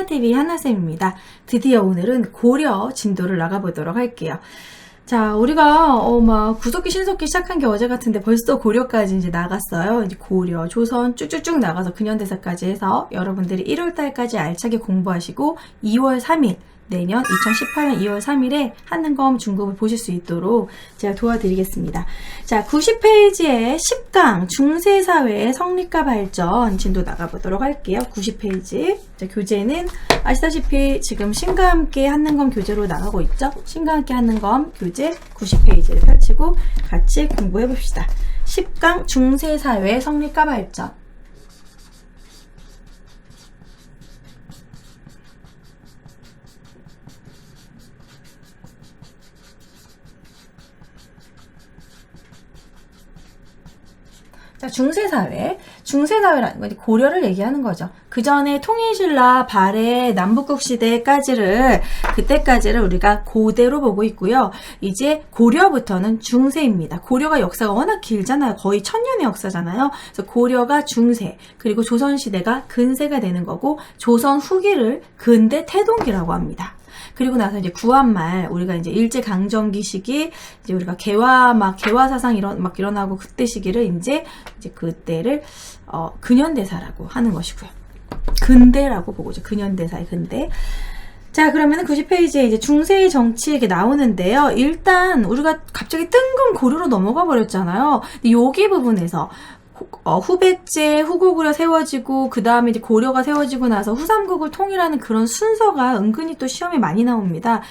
하나TV 하나쌤입니다. 드디어 오늘은 고려 진도를 나가보도록 할게요. 자, 우리가 막 구석기 신석기 시작한 게 어제 같은데 벌써 고려까지 이제 나갔어요. 이제 고려, 조선 쭉쭉쭉 나가서 근현대사까지 해서 여러분들이 1월달까지 알차게 공부하시고 2월 3일 내년 2018년 2월 3일에 한능검 중급을 보실 수 있도록 제가 도와드리겠습니다. 자, 90페이지에 10강 중세사회의 성립과 발전 진도 나가보도록 할게요. 90페이지. 자, 교재는 아시다시피 지금 신과 함께 한능검 교재로 나가고 있죠. 신과 함께 한능검 교재 90페이지를 펼치고 같이 공부해 봅시다. 10강 중세사회의 성립과 발전. 자, 중세사회. 중세사회라는 건 고려를 얘기하는 거죠. 그 전에 통일신라 발해 남북국 시대까지를, 그때까지를 우리가 고대로 보고 있고요. 이제 고려부터는 중세입니다. 고려가 역사가 워낙 길잖아요. 거의 1000년의 역사잖아요. 그래서 고려가 중세, 그리고 조선시대가 근세가 되는 거고, 조선 후기를 근대 태동기라고 합니다. 그리고 나서 이제 구한말, 우리가 이제 일제강점기 시기, 이제 우리가 개화 사상 일어나고 그때 시기를 이제 그때를, 근현대사라고 하는 것이고요. 근대라고 보고 있죠. 근현대사의 근대. 자, 그러면은 90페이지에 이제 중세의 정치 이렇게 나오는데요. 일단, 우리가 갑자기 뜬금 고려로 넘어가 버렸잖아요. 근데 여기 부분에서, 후백제, 후고구려 세워지고 그 다음에 이제 고려가 세워지고 나서 후삼국을 통일하는 그런 순서가 은근히 또 시험에 많이 나옵니다.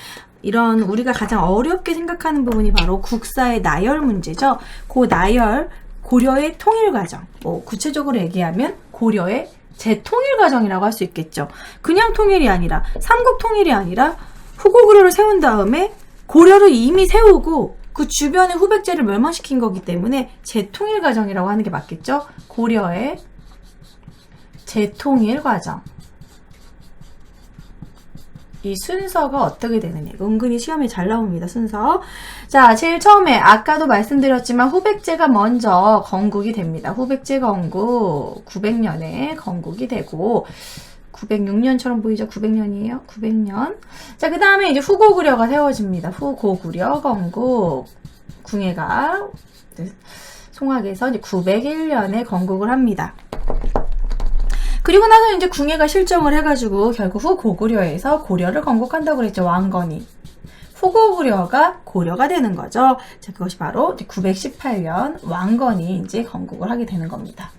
이런 우리가 가장 어렵게 생각하는 부분이 바로 국사의 나열 문제죠. 그 나열, 고려의 통일 과정, 구체적으로 얘기하면 고려의 재통일 과정이라고 할 수 있겠죠. 그냥 통일이 아니라 삼국 통일이 아니라 후고구려를 세운 다음에 고려를 이미 세우고 그 주변의 후백제를 멸망시킨 거기 때문에 재통일 과정이라고 하는 게 맞겠죠? 고려의 재통일 과정. 이 순서가 어떻게 되느냐. 은근히 시험에 잘 나옵니다, 순서. 자, 제일 처음에 아까도 말씀드렸지만 후백제가 먼저 건국이 됩니다. 후백제 건국 900년에 건국이 되고 906년처럼 보이죠? 900년이에요. 900년. 자, 그 다음에 이제 후고구려가 세워집니다. 후고구려 건국. 궁예가 송악에서 이제 901년에 건국을 합니다. 그리고 나서 이제 궁예가 실정을 해가지고 결국 후고구려에서 고려를 건국한다고 그랬죠. 왕건이. 후고구려가 고려가 되는 거죠. 자, 그것이 바로 918년 왕건이 이제 건국을 하게 되는 겁니다.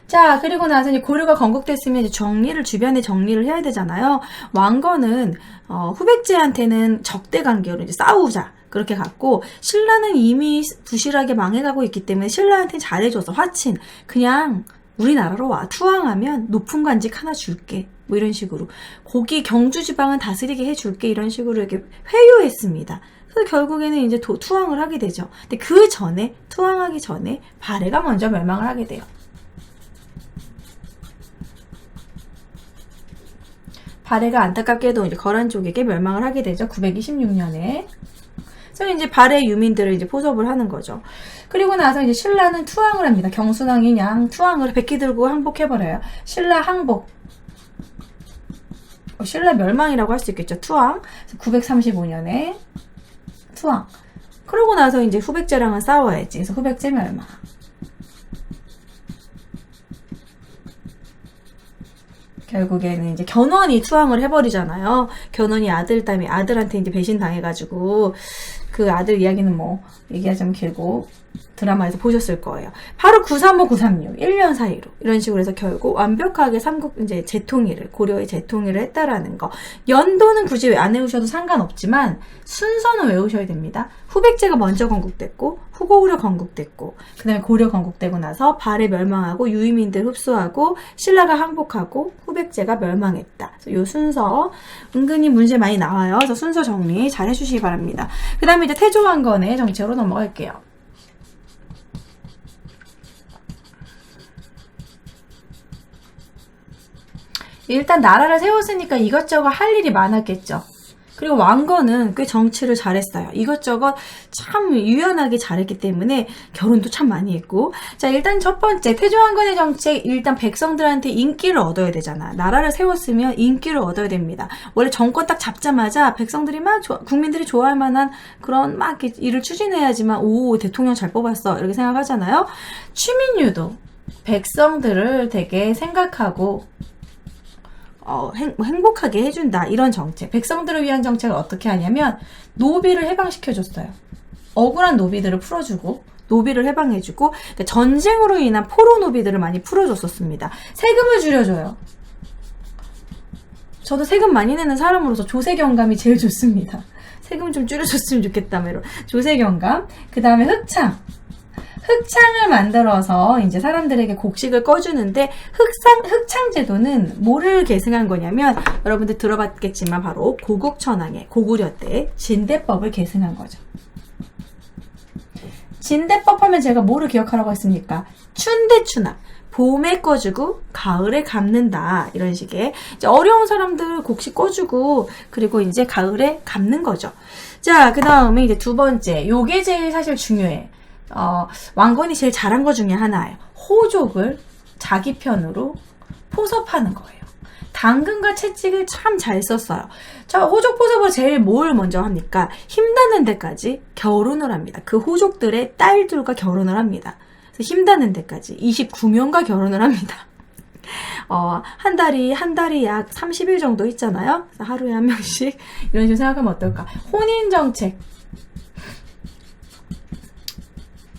자, 그리고 나서 이제 고려가 건국됐으면 이제 주변에 정리를 해야 되잖아요. 왕건은, 후백제한테는 적대 관계로 이제 싸우자. 그렇게 갔고, 신라는 이미 부실하게 망해가고 있기 때문에 신라한테 잘해줘서 화친. 그냥 우리나라로 와. 투항하면 높은 관직 하나 줄게. 뭐 이런 식으로. 거기 경주 지방은 다스리게 해줄게. 이런 식으로 이렇게 회유했습니다. 그래서 결국에는 이제 투항을 하게 되죠. 근데 그 전에, 투항하기 전에 발해가 먼저 멸망을 하게 돼요. 발해가 안타깝게도 이제 거란 쪽에게 멸망을 하게 되죠. 926년에. 그래서 이제 발해 유민들을 이제 포섭을 하는 거죠. 그리고 나서 이제 신라는 투항을 합니다. 경순왕이 양 투항을 백기 들고 항복해버려요. 신라 항복. 신라 멸망이라고 할 수 있겠죠. 투항. 935년에 투항. 그러고 나서 이제 후백제랑은 싸워야지. 그래서 후백제 멸망. 결국에는 이제 견훤이 투항을 해버리잖아요. 견훤이 아들한테 이제 배신 당해가지고 그 아들 이야기는 뭐 얘기하자면 길고 드라마에서 보셨을 거예요. 바로 935, 936 1년 사이로 이런 식으로 해서 결국 완벽하게 삼국 이제 재통일을 고려의 재통일을 했다라는 거. 연도는 굳이 안 외우셔도 상관없지만 순서는 외우셔야 됩니다. 후백제가 먼저 건국됐고 후고구려 건국됐고 그다음에 고려 건국되고 나서 발해 멸망하고 유의민들 흡수하고 신라가 항복하고 후백제가 멸망했다. 이 순서 은근히 문제 많이 나와요. 그래서 순서 정리 잘 해주시기 바랍니다. 그다음에 이제 태조왕건의 정치로 넘어갈게요. 일단 나라를 세웠으니까 이것저것 할 일이 많았겠죠. 그리고 왕건은 꽤 정치를 잘했어요. 이것저것 참 유연하게 잘했기 때문에 결혼도 참 많이 했고. 자, 일단 첫 번째 태조왕건의 정책, 일단 백성들한테 인기를 얻어야 되잖아. 나라를 세웠으면 인기를 얻어야 됩니다. 원래 정권 딱 잡자마자 백성들이 막 국민들이 좋아할 만한 그런 막 일을 추진해야지만 오, 대통령 잘 뽑았어 이렇게 생각하잖아요. 취민유도 백성들을 되게 생각하고 행복하게 해준다. 이런 정책. 백성들을 위한 정책을 어떻게 하냐면 노비를 해방시켜줬어요. 억울한 노비들을 풀어주고 노비를 해방해주고 전쟁으로 인한 포로 노비들을 많이 풀어줬었습니다. 세금을 줄여줘요. 저도 세금 많이 내는 사람으로서 조세경감이 제일 좋습니다. 세금 좀 줄여줬으면 좋겠다. 조세경감. 그 다음에 흑창을 만들어서 이제 사람들에게 곡식을 꺼주는데 흑창제도는 뭐를 계승한 거냐면 여러분들 들어봤겠지만 바로 고국천왕의 고구려 때 진대법을 계승한 거죠. 진대법 하면 제가 뭐를 기억하라고 했습니까? 춘대춘합. 봄에 꺼주고 가을에 갚는다. 이런 식의 이제 어려운 사람들 곡식 꺼주고 그리고 이제 가을에 갚는 거죠. 자, 그 다음에 이제 두 번째. 요게 제일 사실 중요해. 왕건이 제일 잘한 것 중에 하나예요. 호족을 자기 편으로 포섭하는 거예요. 당근과 채찍을 참 잘 썼어요. 자, 호족 포섭으로 제일 뭘 먼저 합니까? 힘닿는 데까지 결혼을 합니다. 그 호족들의 딸들과 결혼을 합니다. 그래서 힘닿는 데까지 29명과 결혼을 합니다. 한 달이 약 30일 정도 있잖아요. 그래서 하루에 한 명씩 이런 식으로 생각하면 어떨까? 혼인정책.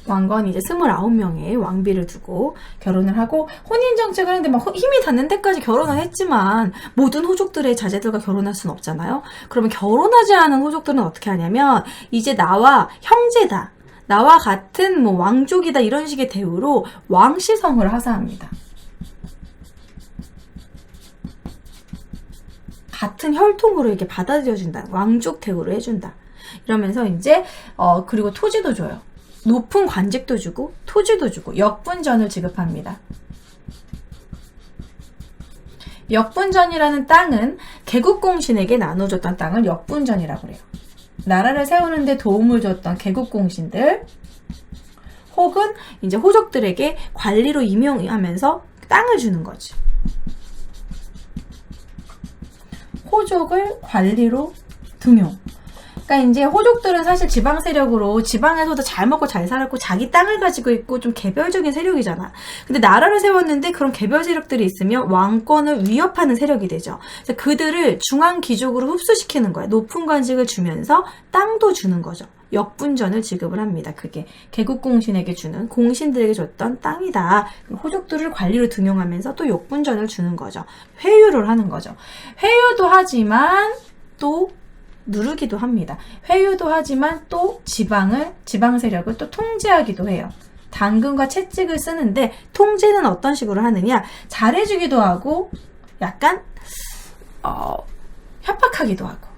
왕건이 이제 29명의 왕비를 두고 결혼을 하고 혼인정책을 했는데 막 힘이 닿는 데까지 결혼을 했지만 모든 호족들의 자제들과 결혼할 수는 없잖아요. 그러면 결혼하지 않은 호족들은 어떻게 하냐면 이제 나와 형제다. 나와 같은 뭐 왕족이다 이런 식의 대우로 왕시성을 하사합니다. 같은 혈통으로 이렇게 받아들여준다. 왕족 대우를 해준다. 이러면서 이제 그리고 토지도 줘요. 높은 관직도 주고 토지도 주고 역분전을 지급합니다. 역분전이라는 땅은 개국공신에게 나눠줬던 땅을 역분전이라고 해요. 나라를 세우는데 도움을 줬던 개국공신들 혹은 이제 호족들에게 관리로 임용하면서 땅을 주는 거지. 호족을 관리로 등용. 그러니까 이제 호족들은 사실 지방 세력으로 지방에서도 잘 먹고 잘 살았고 자기 땅을 가지고 있고 좀 개별적인 세력이잖아. 근데 나라를 세웠는데 그런 개별 세력들이 있으면 왕권을 위협하는 세력이 되죠. 그래서 그들을 중앙 귀족으로 흡수시키는 거예요. 높은 관직을 주면서 땅도 주는 거죠. 역분전을 지급을 합니다. 그게 개국공신에게 주는 공신들에게 줬던 땅이다. 호족들을 관리로 등용하면서 또 역분전을 주는 거죠. 회유를 하는 거죠. 회유도 하지만 또 누르기도 합니다. 회유도 하지만 또 지방 세력을 또 통제하기도 해요. 당근과 채찍을 쓰는데 통제는 어떤 식으로 하느냐? 잘해주기도 하고 약간 협박하기도 하고.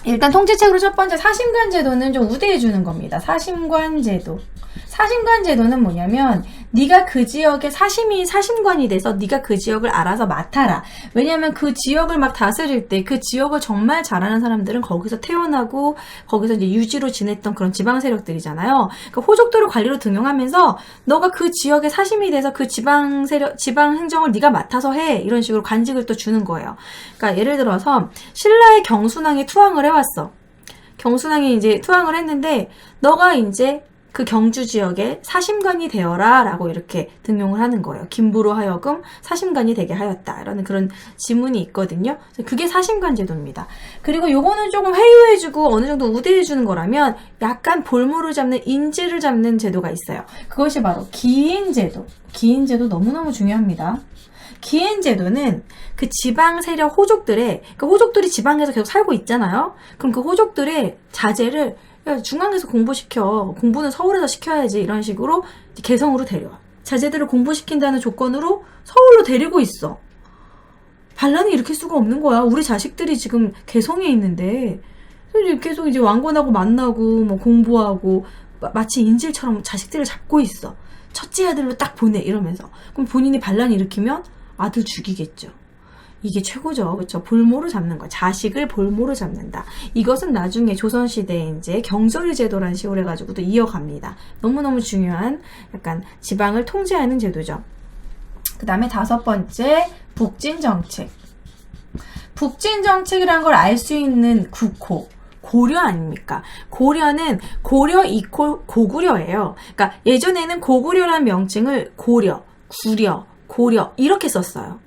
일단 통제책으로 첫 번째 사심관제도는 좀 우대해주는 겁니다. 사심관제도. 사심관제도는 뭐냐면 네가 그 지역에 사심관이 돼서 네가 그 지역을 알아서 맡아라. 왜냐하면 그 지역을 막 다스릴 때 그 지역을 정말 잘하는 사람들은 거기서 태어나고 거기서 이제 유지로 지냈던 그런 지방 세력들이잖아요. 그 호족들을 관리로 등용하면서 너가 그 지역에 사심이 돼서 그 지방 행정을 네가 맡아서 해. 이런 식으로 관직을 또 주는 거예요. 그러니까 예를 들어서 신라의 경순왕이 투항을 해왔어. 경순왕이 이제 투항을 했는데 너가 이제 그 경주 지역에 사심관이 되어라 라고 이렇게 등용을 하는 거예요. 김부로 하여금 사심관이 되게 하였다 라는 그런 지문이 있거든요. 그게 사심관 제도입니다. 그리고 요거는 조금 회유해주고 어느 정도 우대해주는 거라면 약간 볼모를 잡는 인지를 잡는 제도가 있어요. 그것이 바로 기인제도. 기인제도 너무너무 중요합니다. 기인제도는 그 지방 세력 호족들의, 그 호족들이 지방에서 계속 살고 있잖아요. 그럼 그 호족들의 자제를 야, 중앙에서 공부시켜. 공부는 서울에서 시켜야지. 이런 식으로 개성으로 데려와. 자제들을 공부시킨다는 조건으로 서울로 데리고 있어. 반란을 일으킬 수가 없는 거야. 우리 자식들이 지금 개성에 있는데 계속 이제 왕건하고 만나고 뭐 공부하고 마치 인질처럼 자식들을 잡고 있어. 첫째 아들로 딱 보내 이러면서. 그럼 본인이 반란 일으키면 아들 죽이겠죠. 이게 최고죠. 그렇죠? 볼모로 잡는 거. 자식을 볼모로 잡는다. 이것은 나중에 조선시대에 이제 경절의 제도라는 식으로 해가지고도 이어갑니다. 너무너무 중요한 약간 지방을 통제하는 제도죠. 그 다음에 5번째, 북진정책. 북진정책이라는 걸 알 수 있는 국호. 고려 아닙니까? 고려는 고려 이퀄 고구려예요. 그러니까 예전에는 고구려라는 명칭을 고려, 구려, 고려 이렇게 썼어요.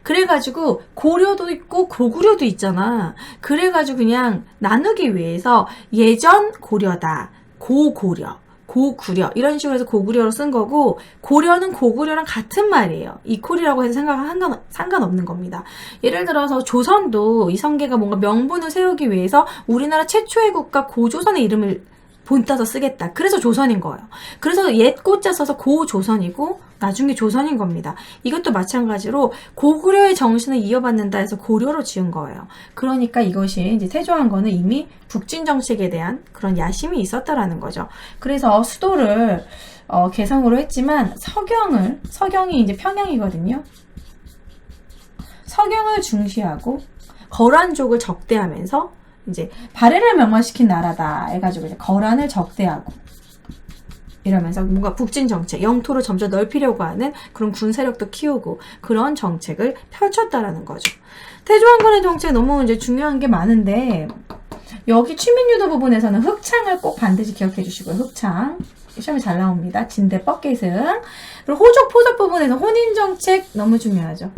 그래가지고 고려도 있고 고구려도 있잖아. 그래가지고 그냥 나누기 위해서 예전 고려다, 고고려, 고구려 이런 식으로 해서 고구려로 쓴 거고, 고려는 고구려랑 같은 말이에요. 이퀄이라고 해서 상관없는 겁니다. 예를 들어서 조선도 이성계가 뭔가 명분을 세우기 위해서 우리나라 최초의 국가 고조선의 이름을 본따서 쓰겠다. 그래서 조선인 거예요. 그래서 옛 고자 써서 고조선이고 나중에 조선인 겁니다. 이것도 마찬가지로 고구려의 정신을 이어받는다 해서 고려로 지은 거예요. 그러니까 이것이 이제 태조왕건은 이미 북진 정책에 대한 그런 야심이 있었다라는 거죠. 그래서 수도를 개성으로 했지만 서경이 이제 평양이거든요. 서경을 중시하고 거란족을 적대하면서 이제 발해를 명망시킨 나라다 해가지고 이제 거란을 적대하고 이러면서 뭔가 북진 정책, 영토를 점점 넓히려고 하는 그런 군 세력도 키우고 그런 정책을 펼쳤다라는 거죠. 태조왕건의 정책 너무 이제 중요한 게 많은데 여기 취민유도 부분에서는 흑창을 꼭 반드시 기억해 주시고요. 흑창 시험에 잘 나옵니다. 진대 뻑계승. 그리고 호족 포섭 부분에서 혼인 정책 너무 중요하죠.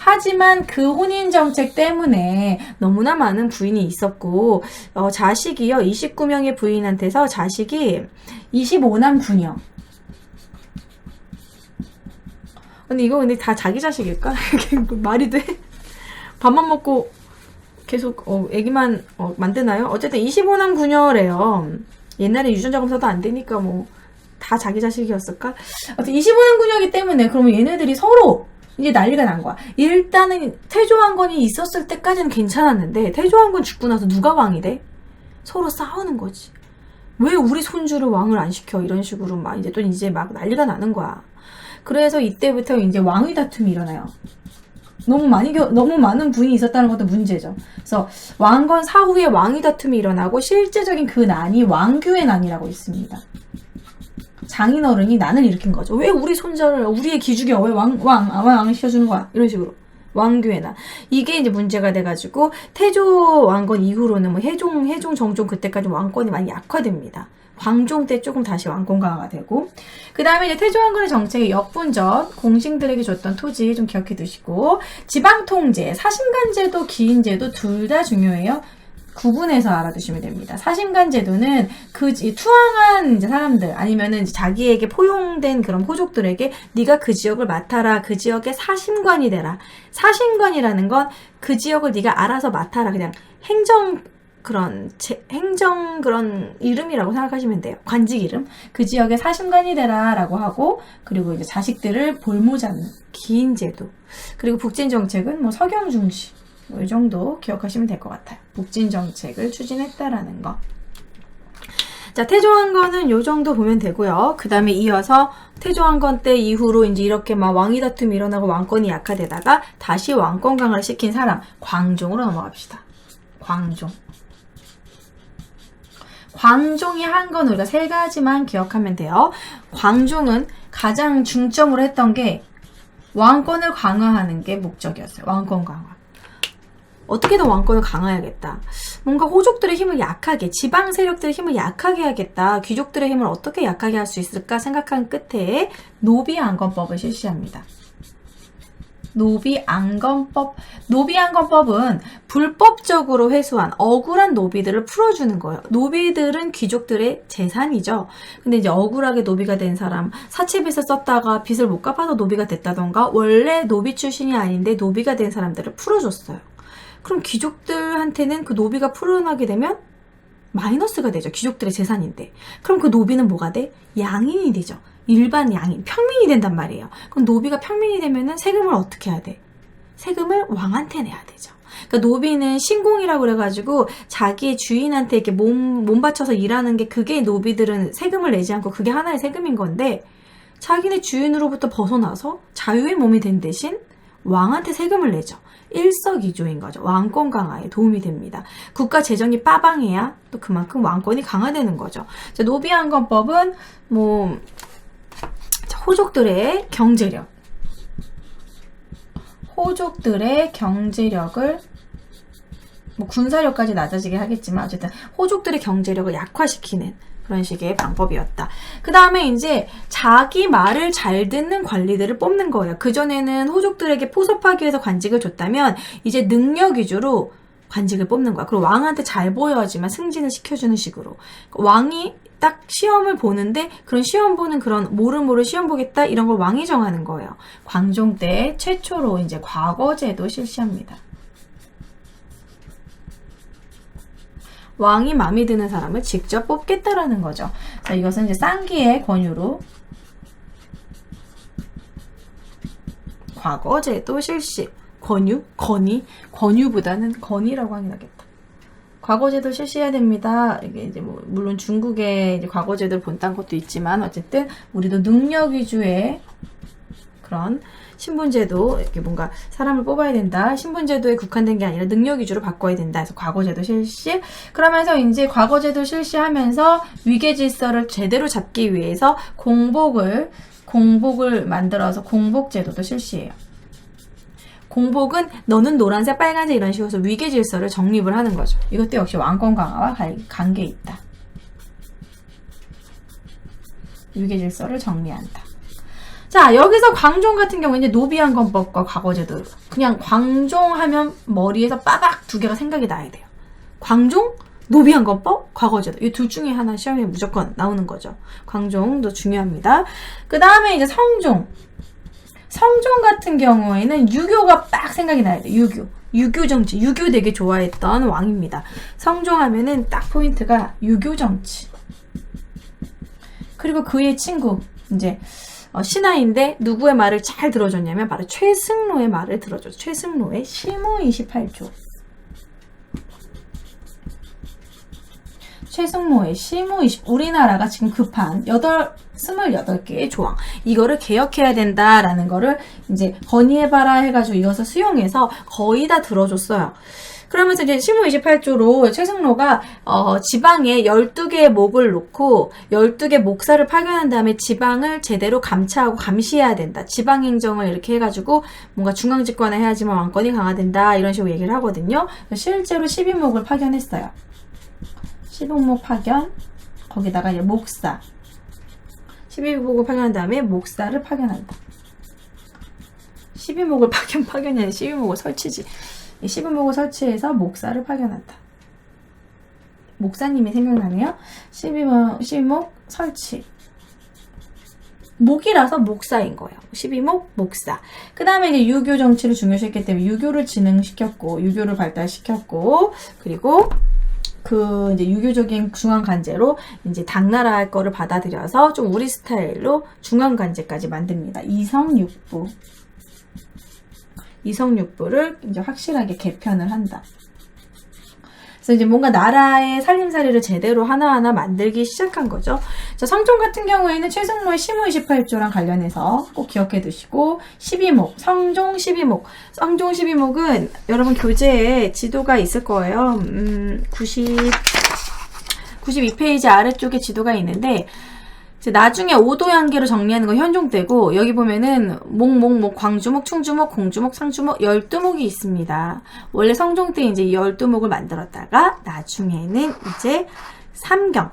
하지만 그 혼인 정책 때문에 너무나 많은 부인이 있었고 자식이요 29명의 부인한테서 자식이 25남 9녀. 근데 다 자기 자식일까? 말이 돼? 밥만 먹고 계속 애기만 만드나요? 어쨌든 25남 9녀래요. 옛날에 유전자 검사도 안 되니까 뭐 다 자기 자식이었을까? 어쨌든 25남 9녀이기 때문에 그러면 얘네들이 서로 이제 난리가 난 거야. 일단은 태조왕건이 있었을 때까지는 괜찮았는데 태조왕건 죽고 나서 누가 왕이 돼? 서로 싸우는 거지. 왜 우리 손주를 왕을 안 시켜? 이런 식으로 막 이제 막 난리가 나는 거야. 그래서 이때부터 이제 왕위 다툼이 일어나요. 너무 많은 부인이 있었다는 것도 문제죠. 그래서 왕건 사후에 왕위 다툼이 일어나고 실제적인 그 난이 왕규의 난이라고 있습니다. 장인어른이 난을 일으킨 거죠. 왜 우리 손자를 우리의 기죽여 왜 왕을 시켜주는 거야? 이런 식으로 왕규의 난. 이게 이제 문제가 돼가지고 태조 왕건 이후로는 뭐 해종 정종 그때까지 왕권이 많이 약화됩니다. 광종 때 조금 다시 왕권 강화가 되고, 그 다음에 이제 태조 왕건의 정책의 역분전 공신들에게 줬던 토지 좀 기억해 두시고, 지방 통제, 사심간제도, 기인제도 둘 다 중요해요. 구분해서 알아두시면 됩니다. 사심간제도는 그 투항한 이제 사람들 아니면은 이제 자기에게 포용된 그런 호족들에게 네가 그 지역을 맡아라. 그 지역의 사심관이 되라. 사심관이라는 건 그 지역을 네가 알아서 맡아라. 그냥 행정 그런 이름이라고 생각하시면 돼요. 관직 이름. 그 지역의 사심관이 되라라고 하고, 그리고 이제 자식들을 볼모 잡는 기인제도. 그리고 북진 정책은 뭐 서경 중시. 이 정도 기억하시면 될 것 같아요. 북진 정책을 추진했다라는 거. 자, 태조왕건은 이 정도 보면 되고요. 그 다음에 이어서 태조왕건 때 이후로 이제 이렇게 막 왕위 다툼이 일어나고 왕권이 약화되다가 다시 왕권 강화를 시킨 사람, 광종으로 넘어갑시다. 광종이 한 건 우리가 3가지만 기억하면 돼요. 광종은 가장 중점으로 했던 게 왕권을 강화하는 게 목적이었어요. 왕권 강화. 어떻게든 왕권을 강화해야겠다. 뭔가 호족들의 힘을 약하게, 지방 세력들의 힘을 약하게 해야겠다. 귀족들의 힘을 어떻게 약하게 할 수 있을까 생각한 끝에 노비안건법을 실시합니다. 노비안건법은 불법적으로 회수한 억울한 노비들을 풀어주는 거예요. 노비들은 귀족들의 재산이죠. 근데 이제 억울하게 노비가 된 사람, 사채빚을 썼다가 빚을 못 갚아서 노비가 됐다던가, 원래 노비 출신이 아닌데 노비가 된 사람들을 풀어줬어요. 그럼 귀족들한테는 그 노비가 풀어나게 되면 마이너스가 되죠. 귀족들의 재산인데. 그럼 그 노비는 뭐가 돼? 양인이 되죠. 일반 양인, 평민이 된단 말이에요. 그럼 노비가 평민이 되면은 세금을 어떻게 해야 돼? 세금을 왕한테 내야 되죠. 그러니까 노비는 신공이라고 그래가지고 자기 주인한테 이렇게 몸 바쳐서 일하는 게, 그게 노비들은 세금을 내지 않고 그게 하나의 세금인 건데, 자기네 주인으로부터 벗어나서 자유의 몸이 된 대신 왕한테 세금을 내죠. 일석이조인 거죠. 왕권 강화에 도움이 됩니다. 국가 재정이 빠방해야 또 그만큼 왕권이 강화되는 거죠. 자, 노비안건법은 뭐 호족들의 경제력을 뭐 군사력까지 낮아지게 하겠지만 어쨌든 호족들의 경제력을 약화시키는 그런 식의 방법이었다. 그 다음에 이제 자기 말을 잘 듣는 관리들을 뽑는 거예요. 그전에는 호족들에게 포섭하기 위해서 관직을 줬다면 이제 능력 위주로 관직을 뽑는 거야. 그리고 왕한테 잘 보여야지만 승진을 시켜주는 식으로. 왕이 딱 시험을 보는데 그런 시험 보는 그런 모르모르 시험 보겠다 이런 걸 왕이 정하는 거예요. 광종 때 최초로 이제 과거제도 실시합니다. 왕이 마음에 드는 사람을 직접 뽑겠다라는 거죠. 자, 이것은 이제 쌍기의 권유로 과거제도 실시. 권유보다는 건의라고 하긴 하겠다. 과거제도 실시해야 됩니다. 이게 이제 뭐 물론 중국의 이제 과거제도를 본딴 것도 있지만 어쨌든 우리도 능력 위주의 그런 신분제도 이렇게 뭔가 사람을 뽑아야 된다. 신분제도에 국한된 게 아니라 능력 위주로 바꿔야 된다. 그래서 과거제도 실시. 그러면서 이제 과거제도 실시하면서 위계질서를 제대로 잡기 위해서 공복을 만들어서 공복제도도 실시해요. 공복은 너는 노란색, 빨간색 이런 식으로 해서 위계질서를 정립을 하는 거죠. 이것도 역시 왕권 강화와 관계 있다. 위계질서를 정리한다. 자, 여기서 광종 같은 경우는 이제 노비안건법과 과거제도. 그냥 광종 하면 머리에서 빠박 두 개가 생각이 나야 돼요. 광종, 노비안건법, 과거제도. 이 둘 중에 하나 시험에 무조건 나오는 거죠. 광종도 중요합니다. 그 다음에 이제 성종. 성종 같은 경우에는 유교가 딱 생각이 나야 돼요. 유교 정치. 유교 되게 좋아했던 왕입니다. 성종 하면은 딱 포인트가 유교 정치. 그리고 그의 친구, 이제, 신하인데 누구의 말을 잘 들어줬냐면 바로 최승로의 말을 들어줬죠. 최승로의 시무 28조. 최승로의 시무 20, 우리나라가 지금 급한 28개의 조항. 이거를 개혁해야 된다라는 거를 이제 건의해봐라 해가지고 이것을 수용해서 거의 다 들어줬어요. 그러면서 이제 시무 28조로 최승로가 지방에 12개의 목을 놓고 12개 목사를 파견한 다음에 지방을 제대로 감차하고 감시해야 된다. 지방행정을 이렇게 해가지고 뭔가 중앙집권을 해야지만 왕권이 강화된다. 이런 식으로 얘기를 하거든요. 실제로 12목을 파견했어요. 12목 파견, 거기다가 이제 목사. 12목을 파견한 다음에 목사를 파견한다. 12목을 파견이 아니라 12목을 설치지. 12목을 설치해서 목사를 파견한다. 목사님이 생각나네요. 12목 설치. 목이라서 목사인 거예요. 12목 목사. 그 다음에 이제 유교 정치를 중요시했기 때문에 유교를 진흥시켰고, 유교를 발달시켰고, 그리고 이제 유교적인 중앙관제로 이제 당나라 할 거를 받아들여서 좀 우리 스타일로 중앙관제까지 만듭니다. 이성육부를 이제 확실하게 개편을 한다. 그래서 이제 뭔가 나라의 살림살이를 제대로 하나하나 만들기 시작한 거죠. 자, 성종 같은 경우에는 최승로의 시무 28조랑 관련해서 꼭 기억해 두시고, 12목, 성종 12목. 성종 12목은 여러분 교재에 지도가 있을 거예요. 92페이지 아래쪽에 지도가 있는데, 나중에 오도양계로 정리하는 건 현종 때고, 여기 보면은 목, 광주목, 충주목, 공주목, 상주목 12목이 있습니다. 원래 성종 때 이제 12목을 만들었다가 나중에는 이제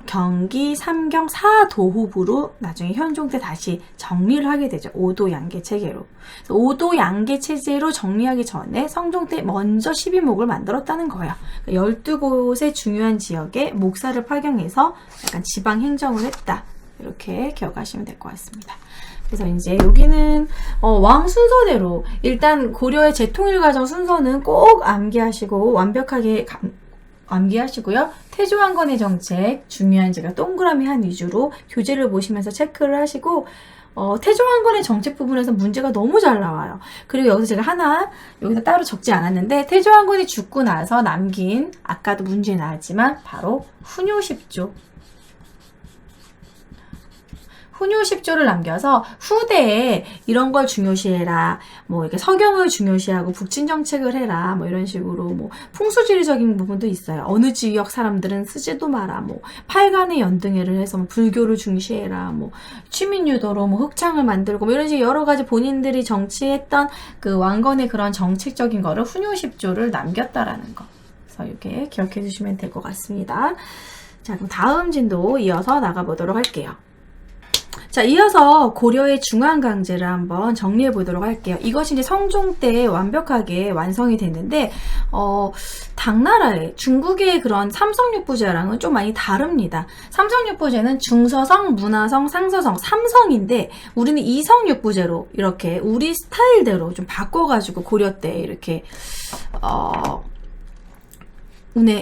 경기 삼경 사도후부로 나중에 현종 때 다시 정리를 하게 되죠. 오도양계 체계로. 그래서 오도양계 체제로 정리하기 전에 성종 때 먼저 12목을 만들었다는 거예요. 12곳의 중요한 지역에 목사를 파견해서 약간 지방 행정을 했다. 이렇게 기억하시면 될 것 같습니다. 그래서 이제 여기는 왕 순서대로 일단 고려의 재통일 과정 순서는 꼭 암기하시고 완벽하게 암기하시고요. 태조왕건의 정책 중요한 제가 동그라미 한 위주로 교재를 보시면서 체크를 하시고 태조왕건의 정책 부분에서 문제가 너무 잘 나와요. 그리고 여기서 제가 여기서 따로 적지 않았는데 태조왕건이 죽고 나서 남긴 아까도 문제 나왔지만 바로 훈요 10조. 훈요 10조를 남겨서 후대에 이런 걸 중요시해라. 뭐 이렇게 서경을 중요시하고 북진 정책을 해라. 뭐 이런 식으로 뭐 풍수지리적인 부분도 있어요. 어느 지역 사람들은 쓰지도 마라. 뭐 팔간의 연등회를 해서 뭐 불교를 중시해라. 뭐 취민유도로 뭐 흑창을 만들고 뭐 이런 식의 여러 가지 본인들이 정치했던 그 왕건의 그런 정책적인 거를 훈요 10조를 남겼다라는 거. 그래서 이렇게 기억해 주시면 될 것 같습니다. 자, 그럼 다음 진도 이어서 나가보도록 할게요. 자, 이어서 고려의 중앙강제를 한번 정리해 보도록 할게요. 이것이 이제 성종 때 완벽하게 완성이 됐는데, 당나라의 중국의 그런 삼성육부제랑은 좀 많이 다릅니다. 삼성육부제는 중서성, 문화성, 상서성, 3성인데, 우리는 이성육부제로 이렇게 우리 스타일대로 좀 바꿔가지고 고려 때 이렇게,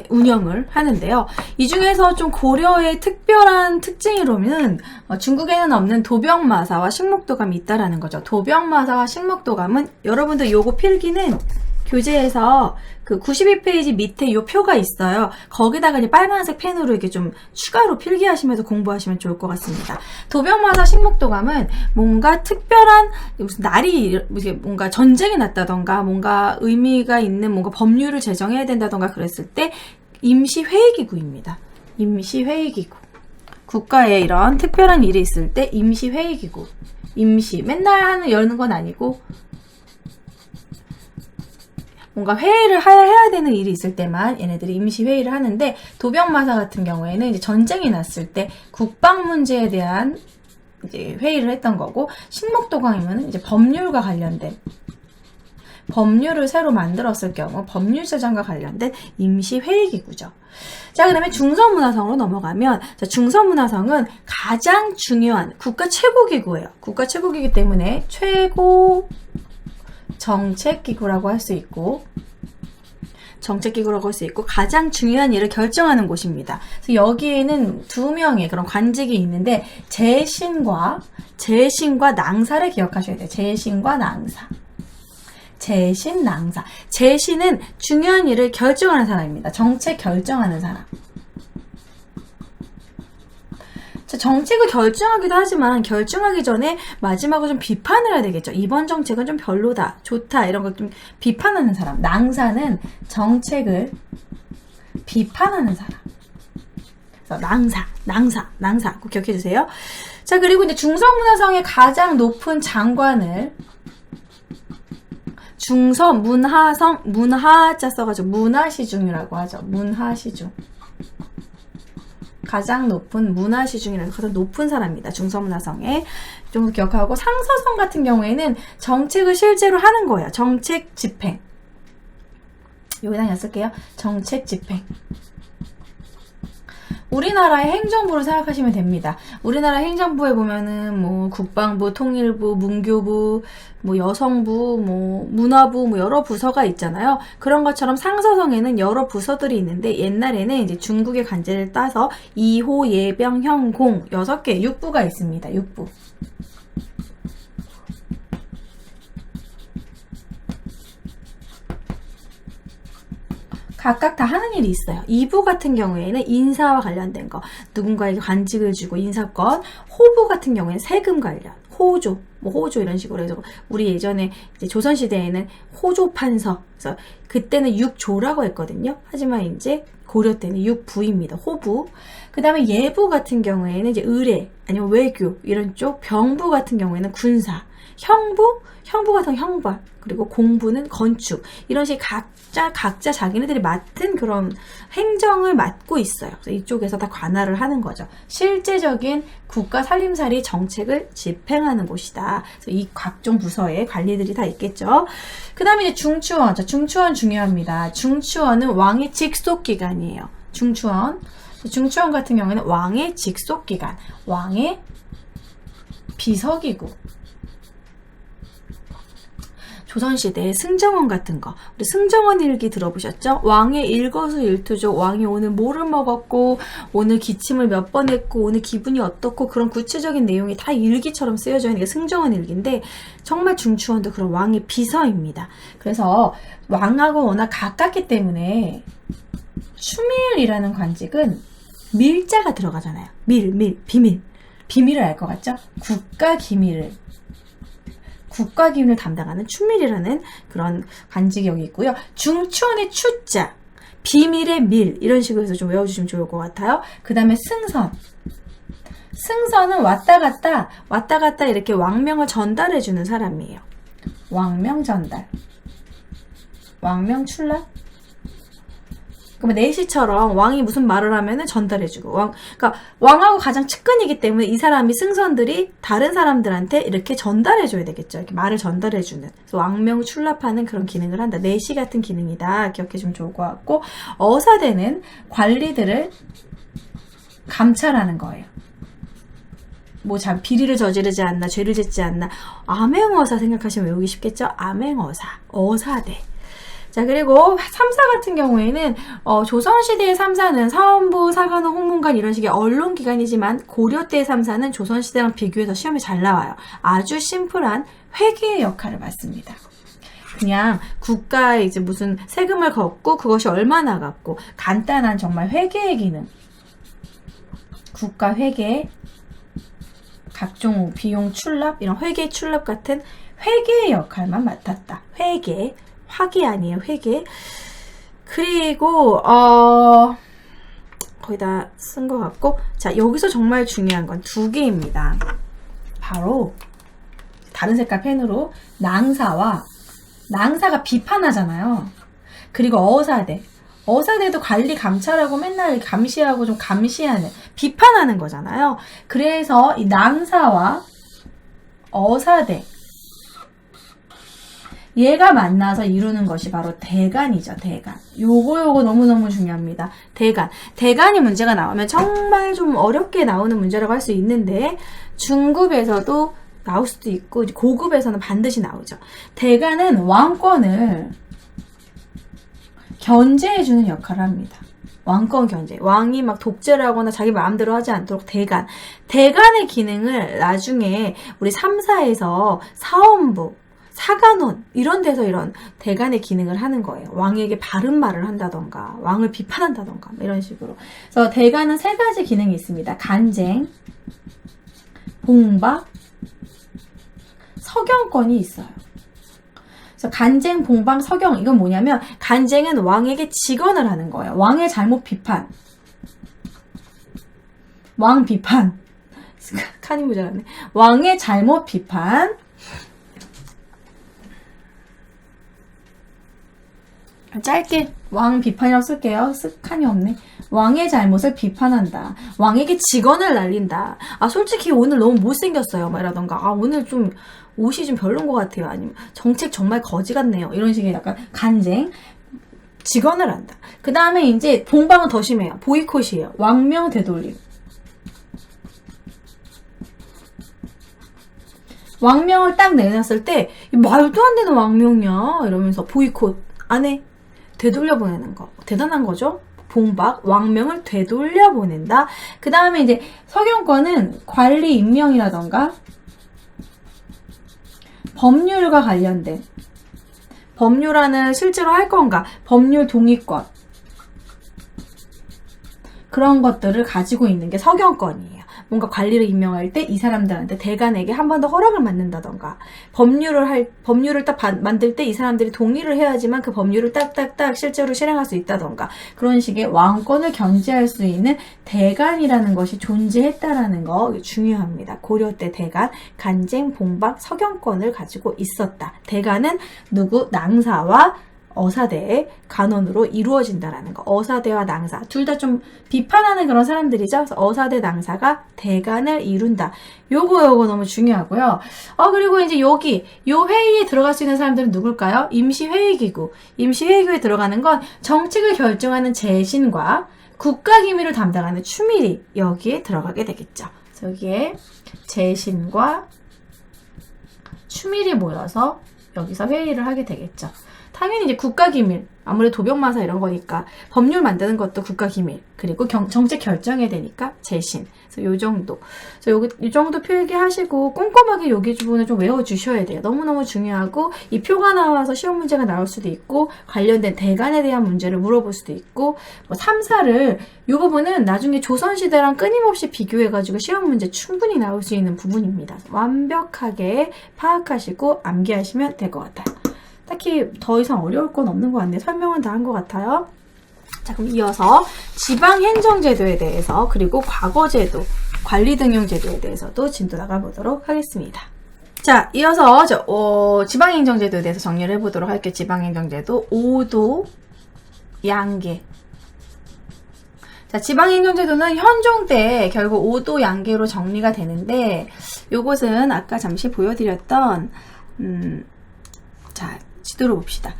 운영을 하는데요. 이 중에서 좀 고려의 특별한 특징으로는 중국에는 없는 도병마사와 식목도감이 있다라는 거죠. 도병마사와 식목도감은 여러분들 요거 필기는 교재에서 그 92페이지 밑에 요 표가 있어요. 거기다가 이제 빨간색 펜으로 이렇게 좀 추가로 필기하시면서 공부하시면 좋을 것 같습니다. 도병마사 식목도감은 뭔가 특별한 무슨 날이 뭔가 전쟁이 났다던가 뭔가 의미가 있는 뭔가 법률을 제정해야 된다던가 그랬을 때 임시회의기구입니다. 임시회의기구. 국가에 이런 특별한 일이 있을 때 임시회의기구. 맨날 여는 건 아니고 뭔가 회의를 해야 되는 일이 있을 때만 얘네들이 임시회의를 하는데, 도병마사 같은 경우에는 이제 전쟁이 났을 때 국방 문제에 대한 이제 회의를 했던 거고, 식목도감이면 이제 법률과 관련된 법률을 새로 만들었을 경우 법률 제정과 관련된 임시회의기구죠. 자, 그다음에 중서문화성으로 넘어가면, 자, 중서문화성은 가장 중요한 국가 최고기구예요. 국가 최고기기 때문에 최고 정책기구라고 할 수 있고, 가장 중요한 일을 결정하는 곳입니다. 그래서 여기에는 2명의 그런 관직이 있는데, 재신과 낭사를 기억하셔야 돼요. 재신과 낭사. 재신, 낭사. 재신은 중요한 일을 결정하는 사람입니다. 정책 결정하는 사람. 정책을 결정하기도 하지만 결정하기 전에 마지막으로 좀 비판을 해야 되겠죠. 이번 정책은 좀 별로다, 좋다 이런 걸 좀 비판하는 사람. 낭사는 정책을 비판하는 사람. 그래서 낭사 꼭 기억해 주세요. 자, 그리고 이제 중서문화성의 가장 높은 장관을 중서문화성, 문화자 써가지고 문화시중이라고 하죠. 문화시중. 가장 높은 문화시중이라서 가장 높은 사람입니다. 중서문화성에. 좀 기억하고, 상서성 같은 경우에는 정책을 실제로 하는 거예요. 정책 집행. 여기다 쓸게요. 정책 집행. 우리나라의 행정부를 생각하시면 됩니다. 우리나라 행정부에 보면은 뭐 국방부, 통일부, 문교부, 뭐 여성부, 뭐 문화부, 뭐 여러 부서가 있잖아요. 그런 것처럼 상서성에는 여러 부서들이 있는데, 옛날에는 이제 중국의 관제를 따서 2호, 예병, 형, 공 6개 6부가 있습니다. 6부. 각각 다 하는 일이 있어요. 2부 같은 경우에는 인사와 관련된 거, 누군가에게 관직을 주고 인사권. 호부 같은 경우에는 세금 관련, 호조, 뭐 호조 이런 식으로 해서, 우리 예전에 이제 조선시대에는 호조판서, 그래서 그때는 6조라고 했거든요. 하지만 이제 고려 때는 6부입니다. 호부. 그 다음에 예부 같은 경우에는 이제 의례, 아니면 외교, 이런 쪽. 병부 같은 경우에는 군사. 형부 같은 형벌, 그리고 공부는 건축. 이런 식의 각자 자기네들이 맡은 그런 행정을 맡고 있어요. 그래서 이쪽에서 다 관할을 하는 거죠. 실제적인 국가 살림살이 정책을 집행하는 곳이다. 그래서 이 각종 부서에 관리들이 다 있겠죠. 그 다음에 이제 중추원. 자, 중추원 중요합니다. 중추원은 왕의 직속기관이에요. 중추원 같은 경우에는 왕의 직속기관, 왕의 비서기구. 조선시대의 승정원 같은 거, 우리 승정원 일기 들어보셨죠? 왕의 일거수일투족, 왕이 오늘 뭐를 먹었고, 오늘 기침을 몇 번 했고, 오늘 기분이 어떻고, 그런 구체적인 내용이 다 일기처럼 쓰여져 있는 게 승정원 일기인데, 정말 중추원도 그런 왕의 비서입니다. 그래서 왕하고 워낙 가깝기 때문에 추밀이라는 관직은 밀자가 들어가잖아요. 비밀. 비밀을 알 것 같죠? 국가기밀을 담당하는 추밀이라는 그런 관직이 여기 있고요. 중추원의 추자, 비밀의 밀 이런 식으로 해서 좀 외워주시면 좋을 것 같아요. 그 다음에 승선은 왔다 갔다 이렇게 왕명을 전달해주는 사람이에요. 왕명 전달, 왕명 출납. 그러면 내시처럼 왕이 무슨 말을 하면은 전달해주고 그러니까 왕하고 가장 측근이기 때문에 이 사람이 승선들이 다른 사람들한테 이렇게 전달해줘야 되겠죠. 이렇게 말을 전달해주는. 그래서 왕명 출납하는 그런 기능을 한다. 내시 같은 기능이다. 기억해주면 좋을 것 같고 어사대는 관리들을 감찰하는 거예요. 뭐 비리를 저지르지 않나, 죄를 짓지 않나. 암행어사 생각하시면 외우기 쉽겠죠? 암행어사, 어사대. 자, 그리고 3사 같은 경우에는 조선시대의 3사는 사원부, 사관원, 홍문관 이런 식의 언론기관이지만 고려 때의 3사는 조선시대랑 비교해서 시험에 잘 나와요. 아주 심플한 회계의 역할을 맡습니다. 그냥 국가에 이제 무슨 세금을 걷고 그것이 얼마 나갔고 간단한 정말 회계의 기능. 국가 회계, 각종 비용 출납, 이런 회계 출납 같은 회계의 역할만 맡았다. 회계. 화기 아니에요, 회계. 그리고 거의 다 쓴 것 같고, 자, 여기서 정말 중요한 건 두 개입니다. 바로 다른 색깔 펜으로 낭사가 비판하잖아요. 그리고 어사대도 관리 감찰하고 맨날 감시하고 좀 감시하는, 비판하는 거잖아요. 그래서 이 낭사와 어사대, 얘가 만나서 이루는 것이 바로 대간이죠, 대간. 요거 너무너무 중요합니다. 대간이 문제가 나오면 정말 좀 어렵게 나오는 문제라고 할 수 있는데, 중급에서도 나올 수도 있고, 고급에서는 반드시 나오죠. 대간은 왕권을 견제해주는 역할을 합니다. 왕권 견제. 왕이 막 독재를 하거나 자기 마음대로 하지 않도록 대간의 기능을 나중에 우리 3사에서 사원부, 사관원 이런 데서 이런 대간의 기능을 하는 거예요. 왕에게 바른 말을 한다던가 왕을 비판한다던가 이런 식으로. 그래서 대간은 세 가지 기능이 있습니다. 간쟁, 봉박, 서경권이 있어요. 그래서 간쟁, 봉방, 서경, 이건 뭐냐면 간쟁은 왕에게 직언을 하는 거예요. 왕의 잘못 비판. 왕 비판. 칸이 모자랐네. 왕의 잘못 비판. 짧게 왕 비판이라고 쓸게요. 칸이 없네. 왕의 잘못을 비판한다. 왕에게 직언을 날린다. 아, 솔직히 오늘 너무 못생겼어요. 이라던가. 아, 오늘 좀 옷이 좀 별론 것 같아요. 아니면 정책 정말 거지 같네요. 이런 식의 약간 간쟁, 직언을 한다. 그 다음에 이제 봉방은 더 심해요. 보이콧이에요. 왕명 되돌림. 왕명을 딱 내놨을 때 말도 안 되는 왕명이야 이러면서 보이콧 안 해. 되돌려보내는 거. 대단한 거죠? 봉박, 왕명을 되돌려보낸다. 그 다음에 이제 서경권은 관리 임명이라던가 법률과 관련된, 법률안을 실제로 할 건가, 법률 동의권, 그런 것들을 가지고 있는 게 서경권이에요. 뭔가 관리를 임명할 때 이 사람들한테 대간에게 한 번 더 허락을 받는다던가, 법률을 딱 만들 때 이 사람들이 동의를 해야지만 그 법률을 딱딱딱 실제로 실행할 수 있다던가, 그런 식의 왕권을 견제할 수 있는 대간이라는 것이 존재했다라는 거 중요합니다. 고려 때 대간, 간쟁, 봉박, 서경권을 가지고 있었다. 대간은 누구? 낭사와 어사대의 간원으로 이루어진다라는 거. 어사대와 낭사 둘 다 좀 비판하는 그런 사람들이죠. 그래서 어사대 낭사가 대간을 이룬다. 요거 너무 중요하고요. 그리고 이제 여기 요 회의에 들어갈 수 있는 사람들은 누굴까요? 임시회의기구. 임시회의기구에 들어가는 건 정책을 결정하는 재신과 국가기밀을 담당하는 추밀이 여기에 들어가게 되겠죠. 그래서 여기에 재신과 추밀이 모여서 여기서 회의를 하게 되겠죠. 당연히 이제 국가기밀, 아무래도 도병마사 이런 거니까 법률 만드는 것도 국가기밀, 그리고 정책 결정해야 되니까 재신, 그래서 요 정도. 그래서 여기 이 정도 필기하시고 꼼꼼하게 여기 부분을 좀 외워주셔야 돼요. 너무너무 중요하고 이 표가 나와서 시험 문제가 나올 수도 있고 관련된 대간에 대한 문제를 물어볼 수도 있고 뭐 3, 4를 이 부분은 나중에 조선시대랑 끊임없이 비교해가지고 시험 문제 충분히 나올 수 있는 부분입니다. 완벽하게 파악하시고 암기하시면 될 것 같아요. 딱히 더 이상 어려울 건 없는 것 같네요. 설명은 다 한 것 같아요. 자, 그럼 이어서 지방행정제도에 대해서 그리고 과거제도, 관리등용제도에 대해서도 진도 나가보도록 하겠습니다. 자, 이어서 지방행정제도에 대해서 정리를 해보도록 할게요. 지방행정제도 5도 양계. 자, 지방행정제도는 현종 때 결국 5도 양계로 정리가 되는데 요것은 아까 잠시 보여드렸던 자, 지도를 봅시다.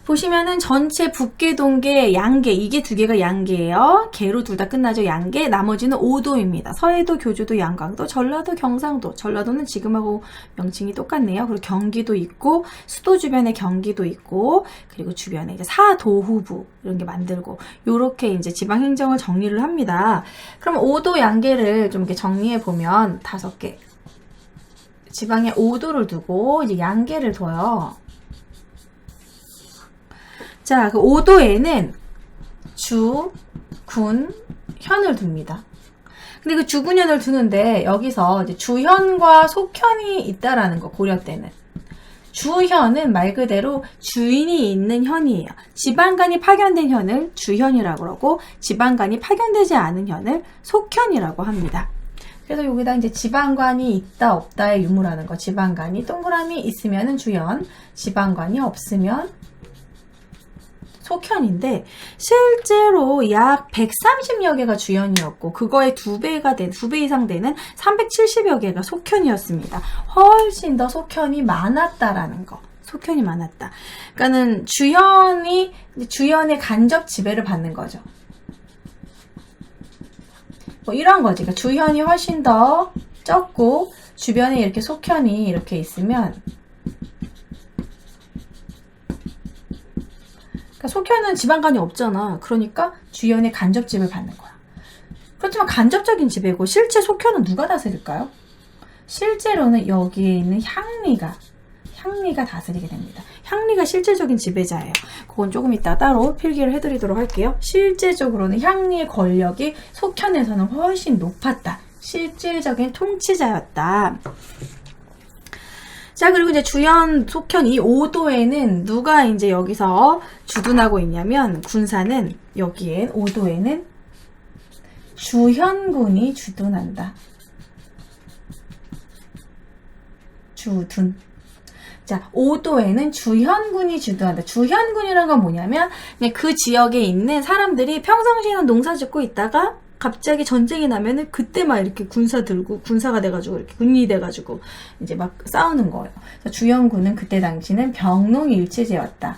보시면은 전체 북계, 동계, 양계, 이게 두 개가 양계예요. 계로 둘 다 끝나죠. 양계, 나머지는 5도입니다. 서해도, 교주도, 양강도, 전라도, 경상도. 전라도는 지금하고 명칭이 똑같네요. 그리고 경기도 있고, 수도 주변에 경기도 있고, 그리고 주변에 이제 사도후부 이런 게 만들고, 요렇게 이제 지방행정을 정리를 합니다. 그럼 5도 양계를 좀 이렇게 정리해 보면 5개. 지방에 5도를 두고 이제 양계를 둬요. 자, 그 5도에는 주, 군, 현을 둡니다. 근데 그 주, 군, 현을 두는데 여기서 이제 주현과 속현이 있다라는 거, 고려 때는. 주현은 말 그대로 주인이 있는 현이에요. 지방간이 파견된 현을 주현이라고 그러고 지방간이 파견되지 않은 현을 속현이라고 합니다. 그래서 여기다 이제 지방관이 있다 없다의 유무라는 거. 지방관이 동그라미 있으면은 주현, 지방관이 없으면 속현인데 실제로 약 130여 개가 주현이었고 그거의 2배 이상 되는 370여 개가 속현이었습니다. 훨씬 더 속현이 많았다라는 거. 속현이 많았다. 그러니까는 주현의 간접 지배를 받는 거죠. 뭐 이런 거지. 그러니까 주현이 훨씬 더 적고 주변에 이렇게 속현이 이렇게 있으면 그러니까 속현은 지방간이 없잖아. 그러니까 주현의 간접 지배를 받는 거야. 그렇지만 간접적인 지배고 실제 속현은 누가 다스릴까요? 실제로는 여기에 있는 향리가 다스리게 됩니다. 향리가 실제적인 지배자예요. 그건 조금 이따 따로 필기를 해드리도록 할게요. 실제적으로는 향리의 권력이 속현에서는 훨씬 높았다. 실질적인 통치자였다. 자, 그리고 이제 주현, 속현 이 5도에는 누가 이제 여기서 주둔하고 있냐면 군사는 여기엔 5도에는 주현군이 주둔한다. 주둔. 자, 5도에는 주현군이 주둔한다. 주현군이라는 건 뭐냐면 그냥 그 지역에 있는 사람들이 평상시에는 농사 짓고 있다가 갑자기 전쟁이 나면은 그때 막 이렇게 군사 들고 군사가 돼가지고 이렇게 군인이 돼가지고 이제 막 싸우는 거예요. 그래서 주현군은 그때 당시는 병농일치제였다.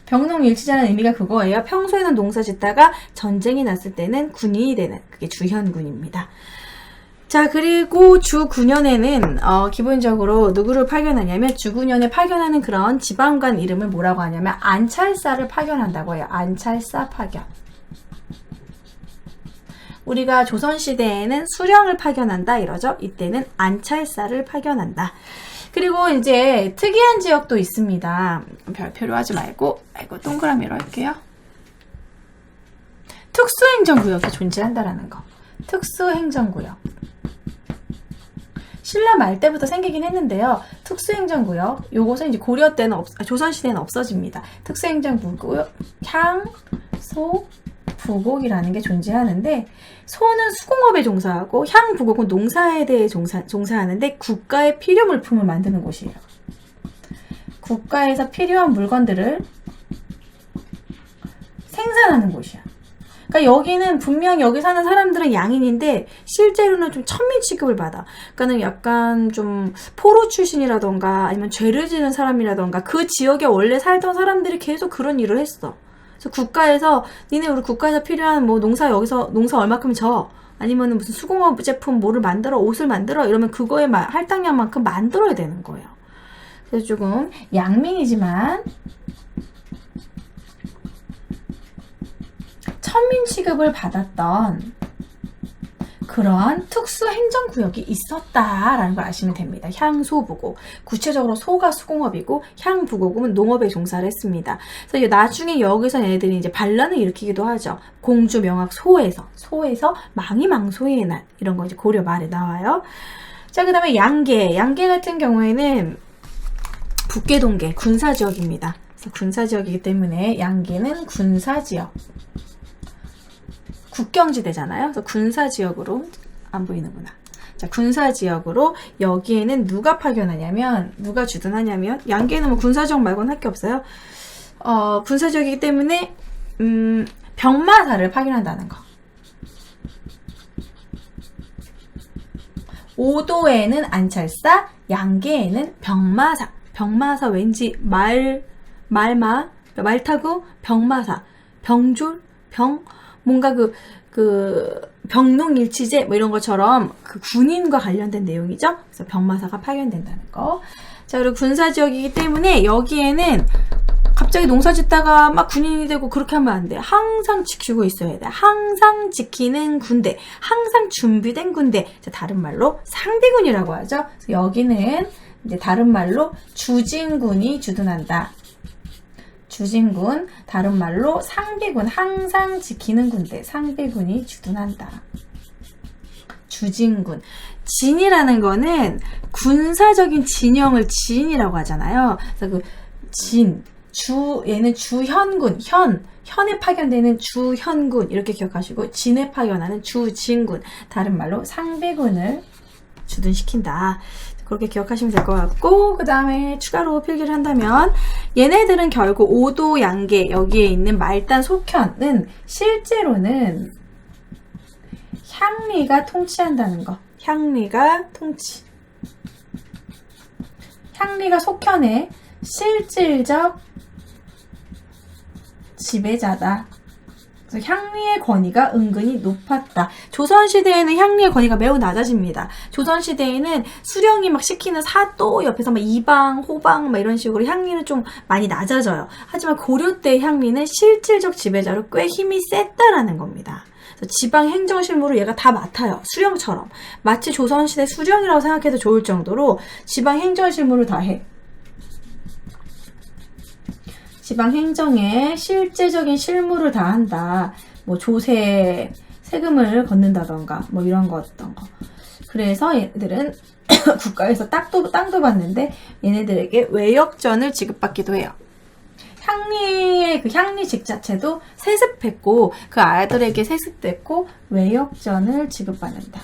병농일치제라는 의미가 그거예요. 평소에는 농사 짓다가 전쟁이 났을 때는 군인이 되는 그게 주현군입니다. 자, 그리고 주9년에는 기본적으로 누구를 파견하냐면 주9년에 파견하는 그런 지방관 이름을 뭐라고 하냐면 안찰사를 파견한다고 해요. 안찰사 파견. 우리가 조선시대에는 수령을 파견한다 이러죠. 이때는 안찰사를 파견한다. 그리고 이제 특이한 지역도 있습니다. 별표로 하지 말고 동그라미로 할게요. 특수행정구역이 존재한다라는 거. 특수행정구역. 신라 말 때부터 생기긴 했는데요. 특수행정구역, 요것은 이제 고려 때는 조선시대는 없어집니다. 특수행정구역, 향, 소, 부곡이라는 게 존재하는데 소는 수공업에 종사하고 향, 부곡은 농사에 대해 종사하는데 국가의 필요 물품을 만드는 곳이에요. 국가에서 필요한 물건들을 생산하는 곳이야. 그러니까 여기는 분명 여기 사는 사람들은 양인인데 실제로는 좀 천민 취급을 받아. 그러니까는 약간 좀 포로 출신이라던가 아니면 죄를 지는 사람이라던가 그 지역에 원래 살던 사람들이 계속 그런 일을 했어. 그래서 국가에서 니네 우리 국가에서 필요한 뭐 농사 여기서 농사 얼마큼 줘. 아니면은 무슨 수공업 제품 뭐를 만들어 옷을 만들어 이러면 그거에 할당량만큼 만들어야 되는 거예요. 그래서 조금 양민이지만 천민 취급을 받았던 그러한 특수 행정구역이 있었다라는 걸 아시면 됩니다. 향소부고 구체적으로 소가 수공업이고 향부고금은 농업에 종사를 했습니다. 그래서 나중에 여기서 얘네들이 이제 반란을 일으키기도 하죠. 공주 명학 소에서 망이망소의 날 이런 거 이제 고려 말에 나와요. 자, 그다음에 양계 같은 경우에는 북계동계 군사지역입니다. 그래서 군사지역이기 때문에 양계는 군사지역. 국경지대잖아요. 그래서 군사지역으로 안 보이는구나. 자, 군사지역으로 여기에는 누가 파견하냐면 누가 주둔하냐면 양계는 뭐 군사지역 말고는 할 게 없어요. 군사지역이기 때문에 병마사를 파견한다는 거. 오도에는 안찰사, 양계에는 병마사. 병마사 왠지 말 타고 병마사, 병졸, 뭔가 병농일치제 뭐 이런 것처럼 그 군인과 관련된 내용이죠. 그래서 병마사가 파견된다는 거. 자, 그리고 군사지역이기 때문에 여기에는 갑자기 농사 짓다가 막 군인이 되고 그렇게 하면 안 돼. 항상 지키고 있어야 돼. 항상 지키는 군대, 항상 준비된 군대. 자, 다른 말로 상비군이라고 하죠. 그래서 여기는 이제 다른 말로 주진군이 주둔한다. 주진군, 다른 말로 상비군, 항상 지키는 군대, 상비군이 주둔한다. 주진군. 진이라는 거는 군사적인 진영을 진이라고 하잖아요. 그래서 그 진, 얘는 주현군, 현에 파견되는 주현군 이렇게 기억하시고 진에 파견하는 주진군, 다른 말로 상비군을 주둔시킨다. 그렇게 기억하시면 될 것 같고, 그 다음에 추가로 필기를 한다면 얘네들은 결국 오도, 양계 여기에 있는 말단, 속현은 실제로는 향리가 통치한다는 거. 향리가 통치. 향리가 속현의 실질적 지배자다. 그래서 향리의 권위가 은근히 높았다. 조선시대에는 향리의 권위가 매우 낮아집니다. 조선시대에는 수령이 막 시키는 사또 옆에서 막 이방, 호방 막 이런 식으로 향리는 좀 많이 낮아져요. 하지만 고려 때 향리는 실질적 지배자로 꽤 힘이 셌다라는 겁니다. 그래서 지방 행정 실무를 얘가 다 맡아요. 수령처럼. 마치 조선시대 수령이라고 생각해도 좋을 정도로 지방 행정 실무를 다 해. 지방 행정에 실제적인 실무를 다 한다. 뭐 조세, 세금을 걷는다던가 뭐 이런 거 어떤 거. 그래서 얘네들은 국가에서 땅도 받는데 얘네들에게 외역전을 지급받기도 해요. 향리의 그 향리직 자체도 세습했고 그 아들에게 세습됐고 외역전을 지급받는다.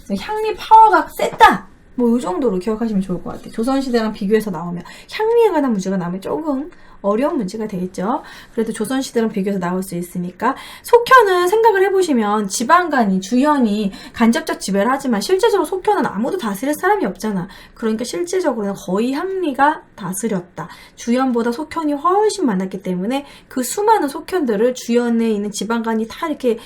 그래서 향리 파워가 셌다. 뭐 이 정도로 기억하시면 좋을 것 같아요. 조선시대랑 비교해서 나오면 향리에 관한 문제가 나오면 조금 어려운 문제가 되겠죠. 그래도 조선시대랑 비교해서 나올 수 있으니까 속현은 생각을 해보시면 지방간이 주현이 간접적 지배를 하지만 실제적으로 속현은 아무도 다스릴 사람이 없잖아. 그러니까 실질적으로는 거의 향리가 다스렸다. 주현보다 속현이 훨씬 많았기 때문에 그 수많은 속현들을 주현에 있는 지방간이 다 이렇게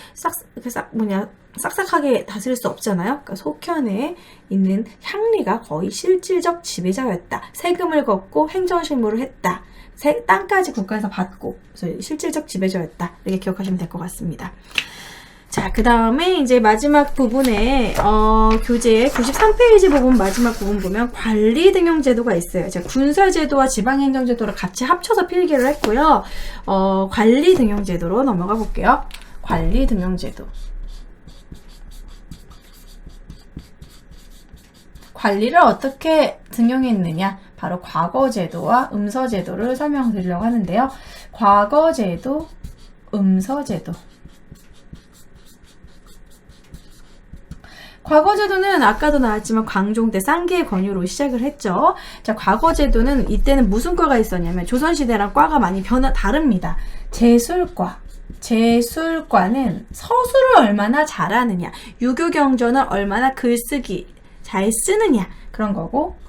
싹싹하게 다스릴 수 없잖아요. 그러니까 속현에 있는 향리가 거의 실질적 지배자였다. 세금을 걷고 행정실무를 했다. 땅까지 국가에서 받고 그래서 실질적 지배자였다. 이렇게 기억하시면 될 것 같습니다. 자, 그 다음에 이제 마지막 부분에 교재 93페이지 부분 마지막 부분 보면 관리등용제도가 있어요. 제가 군사제도와 지방행정제도를 같이 합쳐서 필기를 했고요. 관리등용제도로 넘어가 볼게요. 관리등용제도. 관리를 어떻게 등용했느냐? 바로 과거제도와 음서제도를 설명드리려고 하는데요. 과거제도, 음서제도. 과거제도는 아까도 나왔지만 광종 때 쌍계의 권유로 시작을 했죠. 자, 과거제도는 이때는 무슨 과가 있었냐면 조선시대랑 과가 많이 다릅니다. 제술과. 제술과는 서술을 얼마나 잘하느냐, 유교경전을 얼마나 글쓰기 잘 쓰느냐 그런 거고,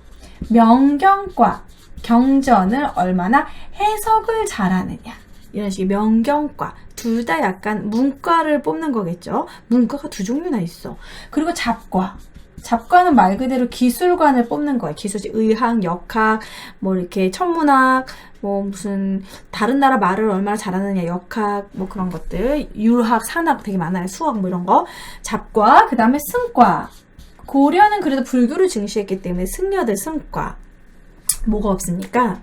명경과 경전을 얼마나 해석을 잘하느냐 이런 식의 명경과 둘 다 약간 문과를 뽑는 거겠죠. 문과가 두 종류나 있어. 그리고 잡과 잡과는 말 그대로 기술관을 뽑는 거예요. 기술지, 의학, 역학, 뭐 이렇게 천문학, 뭐 무슨 다른 나라 말을 얼마나 잘하느냐, 역학, 뭐 그런 것들, 유학, 산학 되게 많아요. 수학 뭐 이런 거. 잡과, 그 다음에 승과. 고려는 그래도 불교를 증시했기 때문에 승려들 승과. 뭐가 없습니까?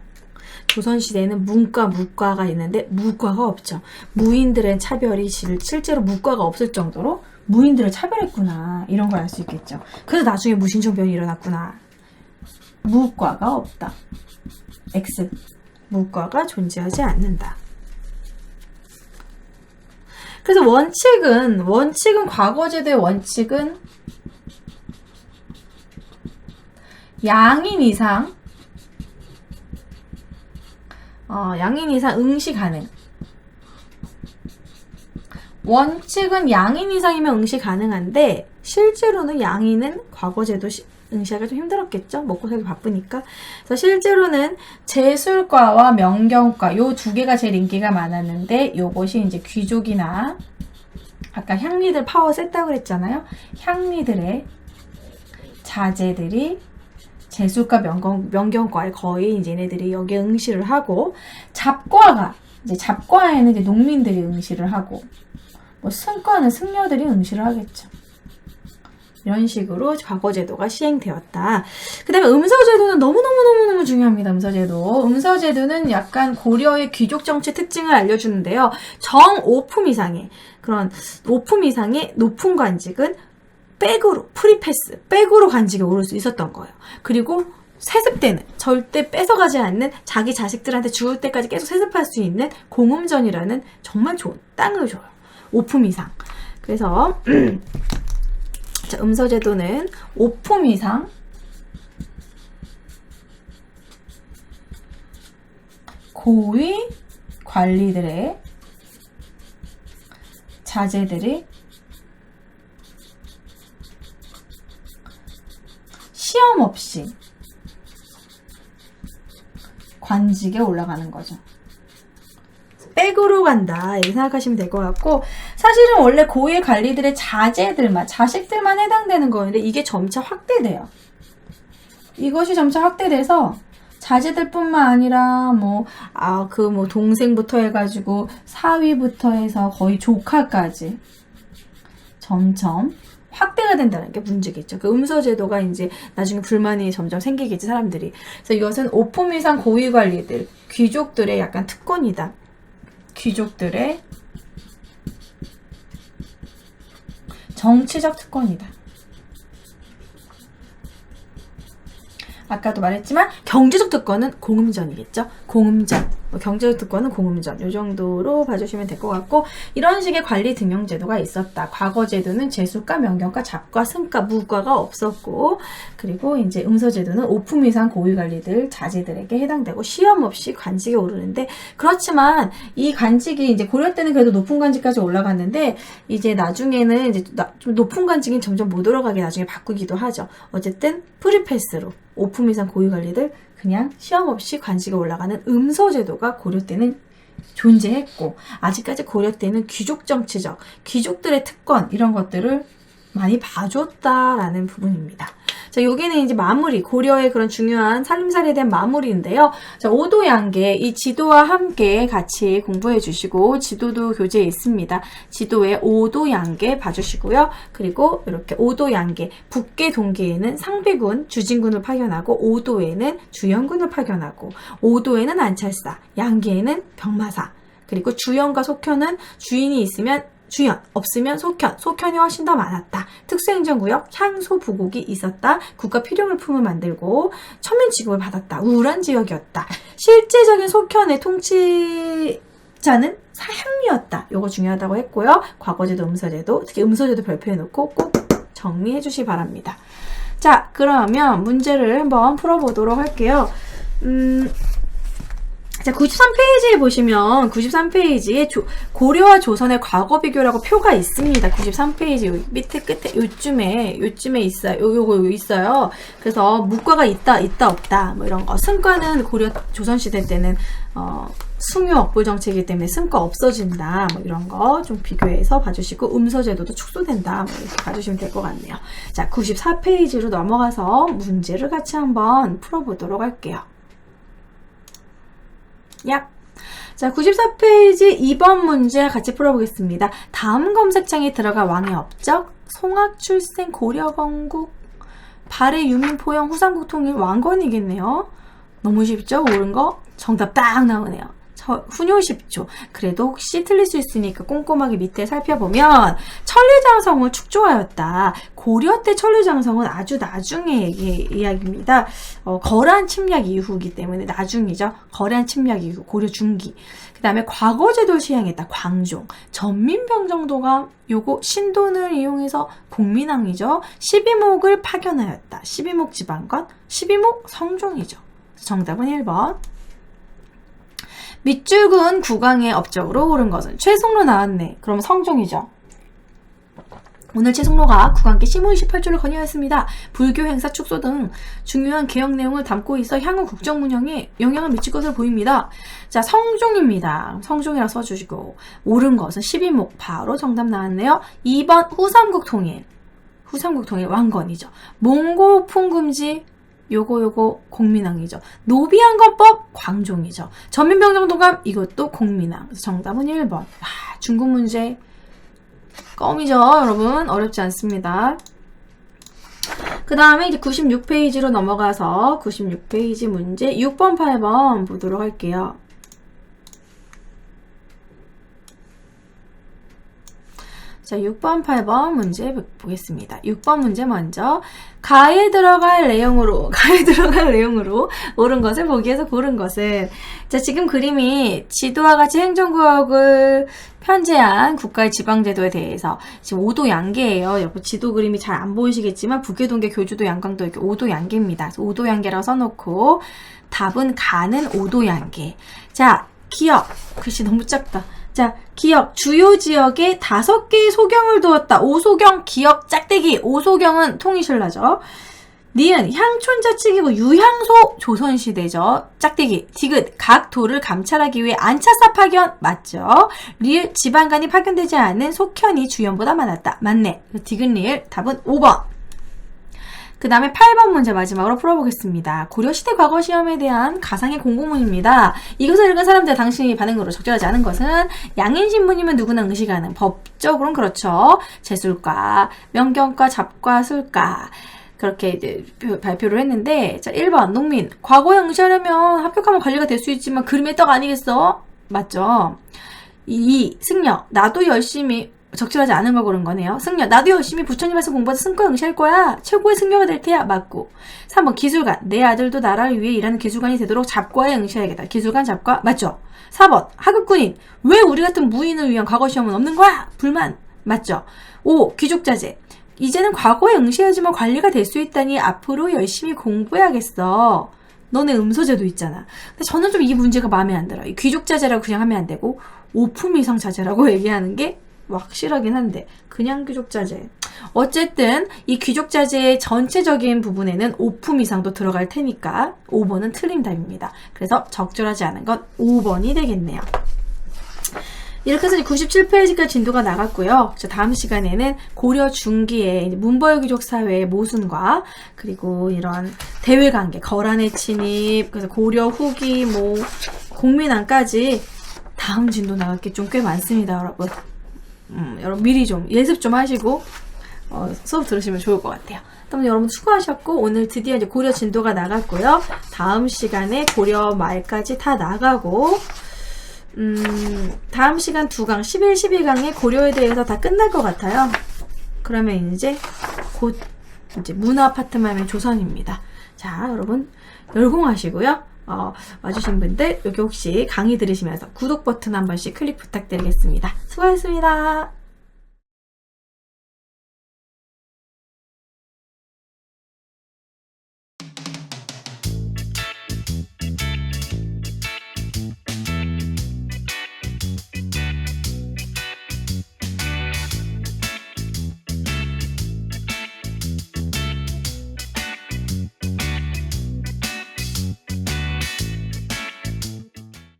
조선시대에는 문과, 무과가 있는데 무과가 없죠. 무인들의 차별이 실제로 무과가 없을 정도로 무인들을 차별했구나, 이런 걸 알 수 있겠죠. 그래서 나중에 무신청변이 일어났구나. 무과가 없다. X. 무과가 존재하지 않는다. 그래서 원칙은 과거제도의 원칙은 양인 이상 응시 가능. 원칙은 양인 이상이면 응시 가능한데 실제로는 양인은 과거제도 응시하기가 좀 힘들었겠죠. 먹고 살기 바쁘니까. 그래서 실제로는 제술과와 명경과 요 두 개가 제일 인기가 많았는데 요것이 이제 귀족이나 아까 향리들 파워 셌다고 그랬잖아요. 향리들의 자제들이 제술과 명경과에 거의 이제 얘네들이 여기에 응시를 하고, 잡과에는 이제 농민들이 응시를 하고, 뭐 승과는 승려들이 응시를 하겠죠. 이런 식으로 과거제도가 시행되었다. 그 다음에 음서제도는 너무너무 중요합니다. 음서제도는 약간 고려의 귀족 정치 특징을 알려주는데요. 정오품 이상의 높은 관직은 백으로 관직에 오를 수 있었던 거예요. 그리고 세습 때는 절대 뺏어가지 않는, 자기 자식들한테 죽을 때까지 계속 세습할 수 있는 공음전이라는 정말 좋은 땅을 줘요. 5품 이상. 그래서 자, 음서제도는 5품 이상 고위 관리들의 자제들이 시험 없이 관직에 올라가는 거죠. 백으로 간다, 이렇게 생각하시면 될 것 같고, 사실은 원래 고위 관리들의 자식들만 해당되는 거였는데 이게 점차 확대돼요. 이것이 점차 확대돼서 자제들뿐만 아니라 동생부터 해가지고 사위부터 해서 거의 조카까지 점점 확대가 된다는 게 문제겠죠. 그 음서제도가 이제 나중에 불만이 점점 생기겠지, 사람들이. 그래서 이것은 5품 이상 고위 관리들, 귀족들의 약간 특권이다. 귀족들의 정치적 특권이다. 아까도 말했지만 경제적 특권은 공음전이겠죠. 공음전. 경제적 특권은 공음전. 이 정도로 봐주시면 될 것 같고, 이런 식의 관리 등용 제도가 있었다. 과거 제도는 제수과, 명경과, 잡과, 승과, 무과가 없었고, 그리고 이제 음서제도는 5품 이상 고위 관리들, 자제들에게 해당되고 시험 없이 관직에 오르는데, 그렇지만 이 관직이 이제 고려 때는 그래도 높은 관직까지 올라갔는데, 이제 나중에는 이제 좀 높은 관직이 점점 못 올라가게 나중에 바꾸기도 하죠. 어쨌든 프리패스로 5품 이상 고위 관리들 그냥 시험 없이 관직에 올라가는 음서제도가 고려 때는 존재했고, 아직까지 고려 때는 귀족 정치적, 귀족들의 특권 이런 것들을 많이 봐줬다라는 부분입니다. 자, 여기는 이제 마무리, 고려의 그런 중요한 살림살이에 대한 마무리인데요. 자, 오도양계, 이 지도와 함께 같이 공부해 주시고, 지도도 교재에 있습니다. 지도에 오도양계 봐주시고요. 그리고 이렇게 오도양계, 북계 동계에는 상비군, 주진군을 파견하고, 오도에는 주연군을 파견하고, 오도에는 안찰사, 양계에는 병마사, 그리고 주연과 속현은 주인이 있으면 주연, 없으면 속현, 속현이 훨씬 더 많았다. 특수행정구역, 향소 부곡이 있었다. 국가 필요물품을 만들고 천민 취급을 받았다. 우울한 지역이었다. 실제적인 속현의 통치자는 사향리였다. 요거 중요하다고 했고요. 과거제도, 음서제도, 특히 음서제도 별표해놓고 꼭 정리해 주시기 바랍니다. 자, 그러면 문제를 한번 풀어보도록 할게요. 자, 93페이지에 보시면 93페이지에 고려와 조선의 과거 비교라고 표가 있습니다. 93페이지 밑에 끝에 요쯤에 있어요. 요거 있어요. 그래서 무과가 있다 없다 뭐 이런 거. 승과는 고려 조선 시대 때는 숭유 억불 정책이기 때문에 승과 없어진다. 뭐 이런 거 좀 비교해서 봐주시고 음소제도도 축소된다. 뭐 이렇게 봐주시면 될 것 같네요. 자, 94페이지로 넘어가서 문제를 같이 한번 풀어보도록 할게요. 자, 94페이지 2번 문제 같이 풀어보겠습니다. 다음 검색창에 들어가 왕의 업적, 송악 출생 고려건국, 발해 유민 포영 후삼국 통일 왕건이겠네요. 너무 쉽죠? 옳은 거? 정답 딱 나오네요. 훈요 10초. 그래도 혹시 틀릴 수 있으니까 꼼꼼하게 밑에 살펴보면 천리장성을 축조하였다. 고려 때 천리장성은 아주 나중의 이야기입니다. 거란 침략 이후이기 때문에 나중이죠. 거란 침략 이후 고려 중기. 그 다음에 과거제도를 시행했다. 광종. 전민병정도가 요거 신돈을 이용해서 공민왕이죠. 12목을 파견하였다. 12목 지방관, 12목 성종이죠. 정답은 1번. 밑줄근 국왕의 업적으로 옳은 것은 최송로 나왔네. 그럼 성종이죠. 오늘 최송로가 국왕께 시문 18조를 건의하였습니다. 불교 행사 축소 등 중요한 개혁 내용을 담고 있어 향후 국정 운영에 영향을 미칠 것으로 보입니다. 자, 성종입니다. 성종이라 써주시고 옳은 것은 12목 바로 정답 나왔네요. 2번 후삼국 통일. 후삼국 통일 왕건이죠. 몽고 풍금지 요거 공민왕이죠. 노비안건법 광종이죠. 전민병정도감 이것도 공민왕. 정답은 1번. 중국 문제 껌이죠, 여러분. 어렵지 않습니다. 그 다음에 이제 96페이지로 넘어가서 96페이지 문제 6번, 8번 보도록 할게요. 자, 6번, 8번 문제 보겠습니다. 6번 문제 먼저 가에 들어갈 내용으로 옳은 것을 보기에서 고른 것은 자, 지금 그림이 지도와 같이 행정구역을 편제한 국가의 지방제도에 대해서 지금 5도 양계예요. 여러분 지도 그림이 잘 안 보이시겠지만 북해동계, 교주도, 양강도 이렇게 5도 양계입니다. 그래서 5도 양계라고 써놓고 답은 가는 5도 양계. 자, 기억. 글씨 너무 작다. 자, 기억. 주요 지역에 5개의 소경을 두었다. 오소경, 기억, 짝대기. 오소경은 통일신라죠. 니은, 향촌자치기고 유향소 조선시대죠. 짝대기. 디귿, 각 도를 감찰하기 위해 안차사 파견. 맞죠? 리을, 지방간이 파견되지 않은 속현이 주연보다 많았다. 맞네. 디귿, 리을. 답은 5번. 그 다음에 8번 문제 마지막으로 풀어보겠습니다. 고려시대 과거 시험에 대한 가상의 공고문입니다. 이것을 읽은 사람들 당신이 반응으로 적절하지 않은 것은 양인신문이면 누구나 응시가는 법적으로는 그렇죠. 재술과, 명경과, 잡과, 술과 그렇게 이제 발표를 했는데 자 1번 농민 과거에 응시하려면 합격하면 관리가 될 수 있지만 그림의 떡 아니겠어? 맞죠? 2. 승려 나도 열심히 적절하지 않은 걸 고른 거네요. 승려 나도 열심히 부처님 말씀 공부해서 승과 응시할 거야. 최고의 승려가 될 테야. 맞고. 3번 기술관 내 아들도 나라를 위해 일하는 기술관이 되도록 잡과에 응시해야겠다. 기술관 잡과 맞죠. 4번 하급군인 왜 우리 같은 무인을 위한 과거 시험은 없는 거야. 불만 맞죠. 5. 귀족자제 이제는 과거에 응시해야지만 관리가 될 수 있다니 앞으로 열심히 공부해야겠어. 너네 음소제도 있잖아. 근데 저는 좀 이 문제가 마음에 안 들어요. 귀족자제라고 그냥 하면 안 되고 5품 이상 자제라고 얘기하는 게 확실하긴 한데 그냥 귀족자제 어쨌든 이 귀족자제의 전체적인 부분에는 5품 이상도 들어갈 테니까 5번은 틀린 답입니다. 그래서 적절하지 않은 건 5번이 되겠네요. 이렇게 해서 97페이지까지 진도가 나갔고요. 다음 시간에는 고려 중기의 문벌 귀족 사회의 모순과 그리고 이런 대외관계, 거란의 침입, 그래서 고려 후기, 공민왕까지 다음 진도 나갈 게 좀 꽤 많습니다, 여러분. 여러분 미리 좀 예습 좀 하시고 수업 들으시면 좋을 것 같아요. 그럼 여러분 수고하셨고 오늘 드디어 이제 고려 진도가 나갔고요. 다음 시간에 고려 말까지 다 나가고 다음 시간 2강 11, 12강에 고려에 대해서 다 끝날 것 같아요. 그러면 이제 곧 이제 문화 파트만 하면 조선입니다. 자, 여러분 열공하시고요. 와주신 분들 여기 혹시 강의 들으시면서 구독 버튼 한 번씩 클릭 부탁드리겠습니다. 수고하셨습니다.